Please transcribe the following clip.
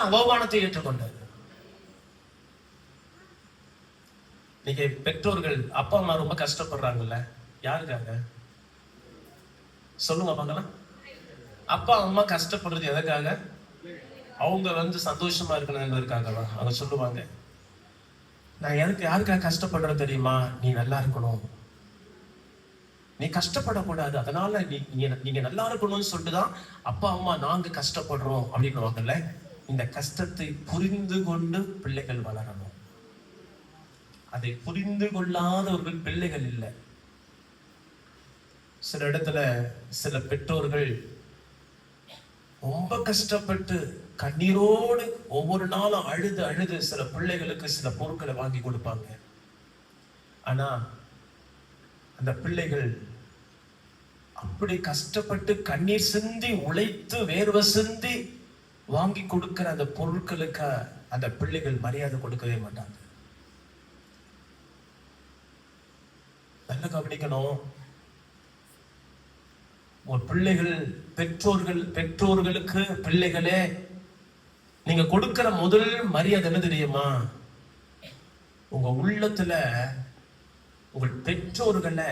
அவமானத்தை ஏற்றுக்கொண்டார். நீங்க பெற்றோர்கள் அப்பா அம்மா ரொம்ப கஷ்டப்படுறாங்கல்ல, யாருக்காக சொல்லுங்க பார்க்கலாம். அப்பா அம்மா கஷ்டப்படுறது எதுக்காக? அவங்க சந்தோஷமா இருக்கணுங்கிறதுக்காகவா? அவங்க சொல்லுவாங்க, நான் யாருக்காக கஷ்டப்படுறேன் தெரியுமா? நீ நல்லா இருக்கணும், நீ கஷ்டப்படக்கூடாது, அதனால நீங்க நல்லா இருக்கணும்னு சொல்லிட்டுதான் அப்பா அம்மா நாங்க கஷ்டப்படுறோம் அப்படின்னு. இந்த கஷ்டத்தை புரிந்து கொண்டு பிள்ளைகள் வளரணும். அதை புரிந்து கொள்ளாதவர்கள் பிள்ளைகள் இல்லை. சில இடத்துல சில பெற்றோர்கள் ரொம்ப கஷ்டப்பட்டு கண்ணீரோடு ஒவ்வொரு நாளும் அழுது அழுது சில பிள்ளைகளுக்கு சில பொருட்களை வாங்கி கொடுப்பாங்க. ஆனா அந்த பிள்ளைகள் அப்படி கஷ்டப்பட்டு கண்ணீர் சிந்தி உழைத்து வேர்வை சிந்தி வாங்கி கொடுக்கிற அந்த பொருட்களுக்கு அந்த பிள்ளைகள் மரியாதை கொடுக்கவே மாட்டாங்க. நல்ல கவனிக்கணும். ஒரு பிள்ளைகள் பெற்றோர்களுக்கு பிள்ளைகளே நீங்க கொடுக்கிற முதல் மரியாதை என்ன தெரியுமா? உங்க உள்ளத்துல உங்கள் பெற்றோர்களை